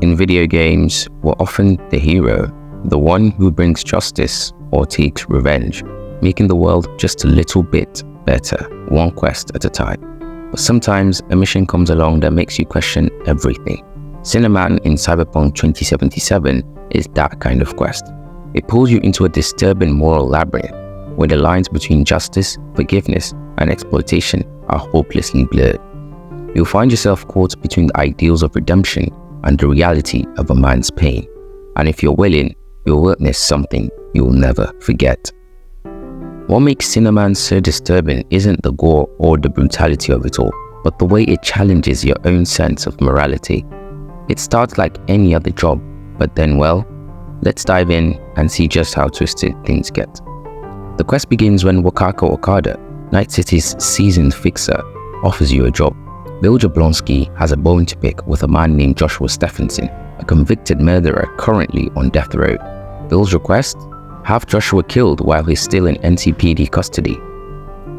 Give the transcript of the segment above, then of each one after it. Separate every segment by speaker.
Speaker 1: in video games were often the hero, the one who brings justice or takes revenge, making the world just a little bit better, one quest at a time. But sometimes a mission comes along that makes you question everything. Cinnamon in Cyberpunk 2077 is that kind of quest. It pulls you into a disturbing moral labyrinth where the lines between justice, forgiveness, and exploitation are hopelessly blurred. You'll find yourself caught between the ideals of redemption and the reality of a man's pain. And if you're willing, you'll witness something you'll never forget. What makes Cinnamon so disturbing isn't the gore or the brutality of it all, but the way it challenges your own sense of morality. It starts like any other job, but then, well, let's dive in and see just how twisted things get. The quest begins when Wakako Okada, Night City's seasoned fixer, offers you a job. Bill Jablonski has a bone to pick with a man named Joshua Stephenson, a convicted murderer currently on death row. Bill's request? Have Joshua killed while he's still in NCPD custody.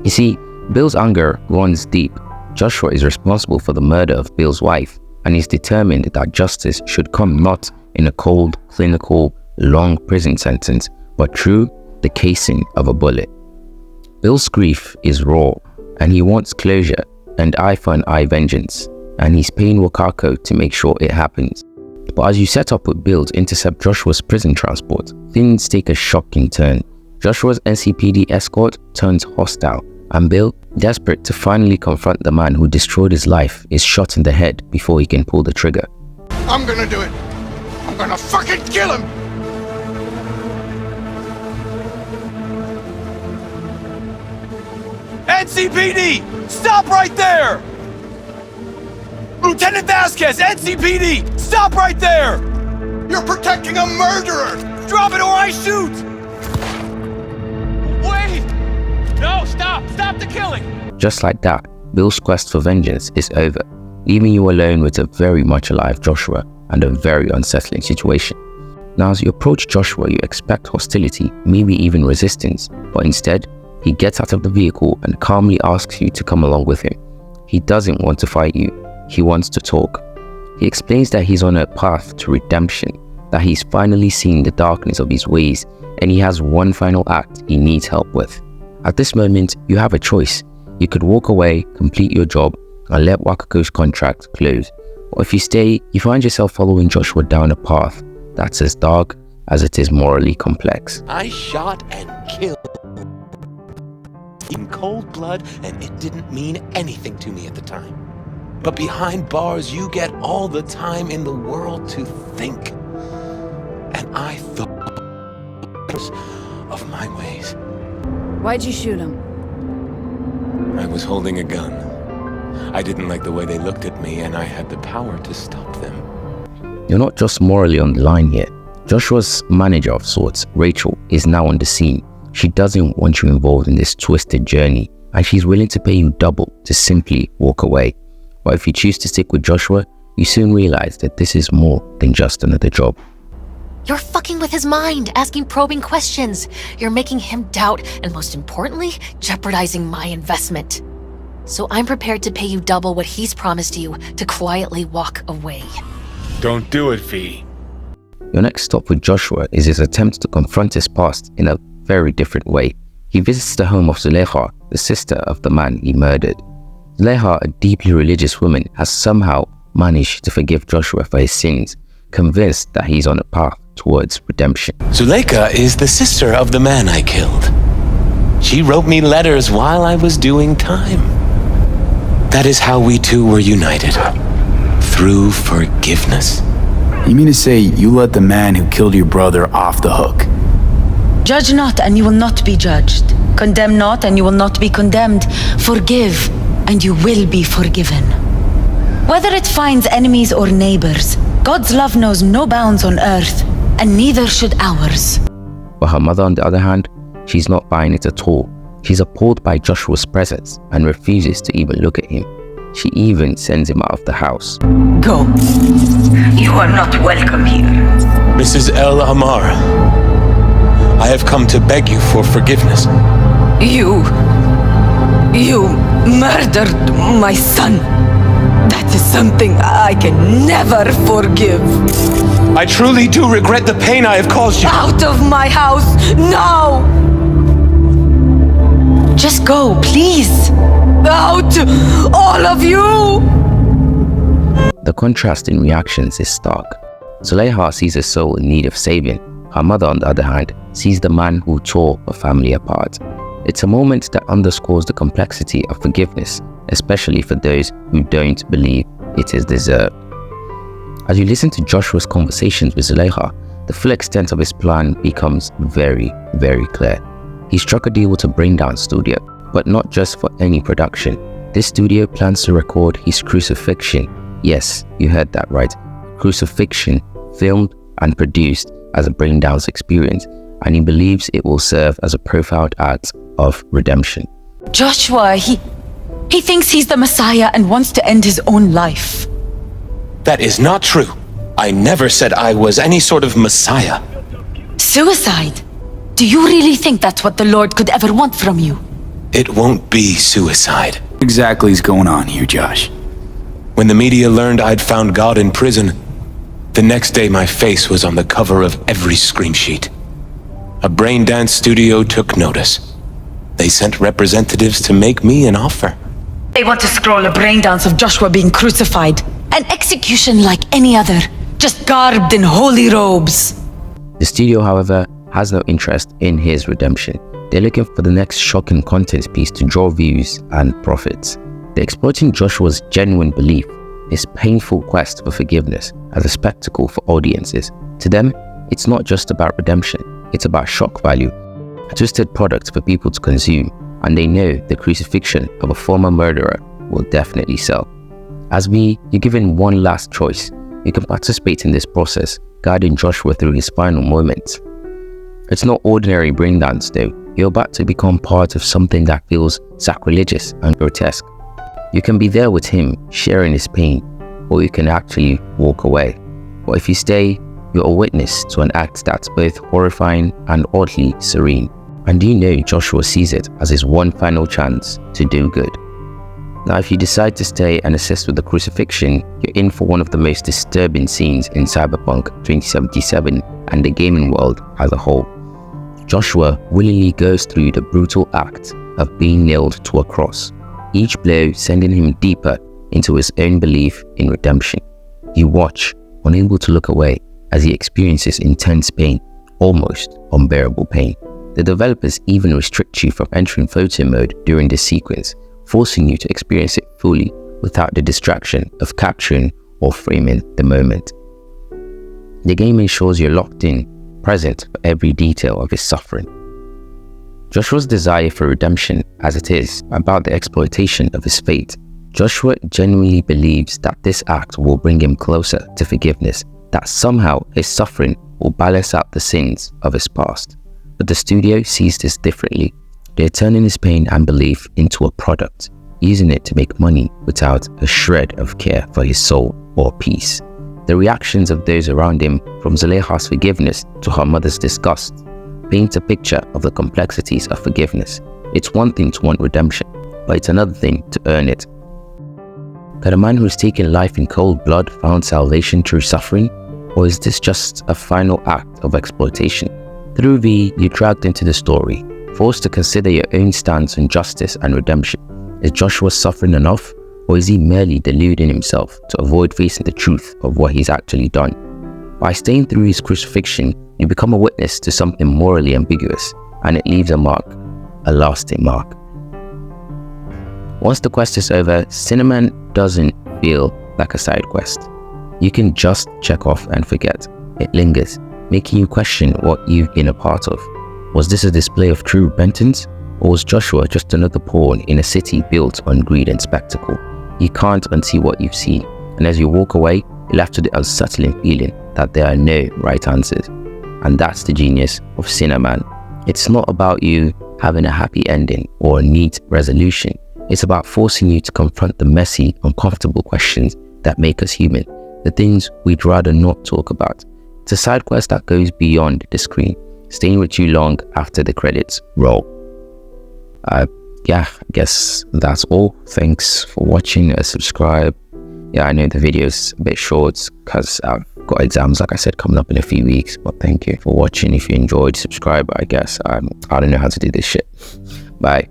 Speaker 1: You see, Bill's anger runs deep. Joshua is responsible for the murder of Bill's wife, and he's determined that justice should come not in a cold, clinical, long prison sentence, but through the casing of a bullet. Bill's grief is raw, and he wants closure and eye for an eye vengeance, and he's paying Wakako to make sure it happens. But as you set up with Bill to intercept Joshua's prison transport, things take a shocking turn. Joshua's NCPD escort turns hostile, and Bill, desperate to finally confront the man who destroyed his life, is shot in the head before he can pull the trigger.
Speaker 2: I'm gonna do it! I'm gonna fucking kill him!
Speaker 3: NCPD! Stop right there! Lieutenant Vasquez, NCPD! Stop right there!
Speaker 2: You're protecting a murderer!
Speaker 3: Drop it or I shoot! Wait! No, stop! Stop the killing!
Speaker 1: Just like that, Bill's quest for vengeance is over, leaving you alone with a very much alive Joshua and a very unsettling situation. Now, as you approach Joshua, you expect hostility, maybe even resistance, but instead, he gets out of the vehicle and calmly asks you to come along with him. He doesn't want to fight you, he wants to talk. He explains that he's on a path to redemption, that he's finally seen the darkness of his ways, and he has one final act he needs help with. At this moment, you have a choice. You could walk away, complete your job, and let Wakako's contract close. Or if you stay, you find yourself following Joshua down a path that's as dark as it is morally complex.
Speaker 3: I shot and killed in cold blood, and it didn't mean anything to me at the time. But behind bars, you get all the time in the world to think. And I thought of my ways.
Speaker 4: Why'd you shoot him?
Speaker 3: I was holding a gun. I didn't like the way they looked at me, and I had the power to stop them.
Speaker 1: You're not just morally on the line here. Joshua's manager of sorts, Rachel, is now on the scene. She doesn't want you involved in this twisted journey, and she's willing to pay you double to simply walk away. But if you choose to stick with Joshua, you soon realize that this is more than just another job.
Speaker 5: You're fucking with his mind, asking probing questions. You're making him doubt, and most importantly, jeopardizing my investment. So I'm prepared to pay you double what he's promised you to quietly walk away.
Speaker 2: Don't do it, V.
Speaker 1: Your next stop with Joshua is his attempt to confront his past in a very different way. He visits the home of Zuleha, the sister of the man he murdered. Zuleha, a deeply religious woman, has somehow managed to forgive Joshua for his sins, convinced that he's on a path towards redemption.
Speaker 3: Zuleika is the sister of the man I killed. She wrote me letters while I was doing time. That is how we two were united. Through forgiveness.
Speaker 6: You mean to say you let the man who killed your brother off the hook?
Speaker 4: Judge not, and you will not be judged. Condemn not, and you will not be condemned. Forgive, and you will be forgiven. Whether it finds enemies or neighbors, God's love knows no bounds on earth, and neither should ours.
Speaker 1: But her mother, on the other hand, she's not buying it at all. She's appalled by Joshua's presence and refuses to even look at him. She even sends him out of the house.
Speaker 4: Go. You are not welcome here.
Speaker 3: Mrs. El Amar, I have come to beg you for forgiveness. You
Speaker 4: murdered my son. That is something I can never forgive.
Speaker 3: I truly do regret the pain I have caused you.
Speaker 4: Out of my house, now! Just go, please. Out, all of you!
Speaker 1: The contrast in reactions is stark. Zuleika sees a soul in need of saving. Her mother, on the other hand, sees the man who tore her family apart. It's a moment that underscores the complexity of forgiveness, especially for those who don't believe it is deserved. As you listen to Joshua's conversations with Zuleika, the full extent of his plan becomes very, very clear. He struck a deal with a Braindance studio, but not just for any production. This studio plans to record his Crucifixion. Yes, you heard that right. Crucifixion, filmed and produced as a Braindance experience, and he believes it will serve as a profound act of redemption.
Speaker 4: Joshua, he thinks he's the Messiah and wants to end his own life.
Speaker 3: That is not true. I never said I was any sort of Messiah.
Speaker 4: Suicide? Do you really think that's what the Lord could ever want from you?
Speaker 3: It won't be suicide.
Speaker 6: What exactly is going on here, Josh?
Speaker 3: When the media learned I'd found God in prison, the next day my face was on the cover of every scream sheet. A Braindance studio took notice. They sent representatives to make me an offer.
Speaker 4: They want to scroll a Braindance of Joshua being crucified. An execution like any other, just garbed in holy robes.
Speaker 1: The studio, however, has no interest in his redemption. They're looking for the next shocking content piece to draw views and profits. They're exploiting Joshua's genuine belief, his painful quest for forgiveness, as a spectacle for audiences. To them, it's not just about redemption, it's about shock value, a twisted product for people to consume, and they know the crucifixion of a former murderer will definitely sell. As you're given one last choice. You can participate in this process, guiding Joshua through his final moments. It's not ordinary Braindance though. You're about to become part of something that feels sacrilegious and grotesque. You can be there with him, sharing his pain, or you can actually walk away. But if you stay, you're a witness to an act that's both horrifying and oddly serene. And you know Joshua sees it as his one final chance to do good. Now, if you decide to stay and assist with the crucifixion, you're in for one of the most disturbing scenes in Cyberpunk 2077 and the gaming world as a whole. Joshua willingly goes through the brutal act of being nailed to a cross, each blow sending him deeper into his own belief in redemption. You watch, unable to look away, as he experiences intense pain, almost unbearable pain. The developers even restrict you from entering photo mode during this sequence, forcing you to experience it fully without the distraction of capturing or framing the moment. The game ensures you're locked in, present for every detail of his suffering. Joshua's desire for redemption, as it is about the exploitation of his fate, Joshua genuinely believes that this act will bring him closer to forgiveness, that somehow his suffering will balance out the sins of his past. But the studio sees this differently. They're turning his pain and belief into a product, using it to make money without a shred of care for his soul or peace. The reactions of those around him, from Zuleika's forgiveness to her mother's disgust, paint a picture of the complexities of forgiveness. It's one thing to want redemption, but it's another thing to earn it. Can a man who's taken life in cold blood find salvation through suffering? Or is this just a final act of exploitation? Through V, you're dragged into the story, forced to consider your own stance on justice and redemption. Is Joshua suffering enough, or is he merely deluding himself to avoid facing the truth of what he's actually done? By staying through his crucifixion, you become a witness to something morally ambiguous, and it leaves a mark, a lasting mark. Once the quest is over, Cinnamon doesn't feel like a side quest. You can just check off and forget. It lingers, making you question what you've been a part of. Was this a display of true repentance, or was Joshua just another pawn in a city built on greed and spectacle? You can't unsee what you've seen, and as you walk away, you're left with the unsettling feeling that there are no right answers. And that's the genius of Cinnamon. It's not about you having a happy ending or a neat resolution. It's about forcing you to confront the messy, uncomfortable questions that make us human, the things we'd rather not talk about. It's a side quest that goes beyond the screen, staying with you long after the credits roll. I guess that's all. Thanks for watching. Subscribe Yeah, I know the video's a bit short because I've got exams, like I said, coming up in a few weeks. But thank you for watching. If you enjoyed, subscribe, I guess. I don't know how to do this shit. Bye.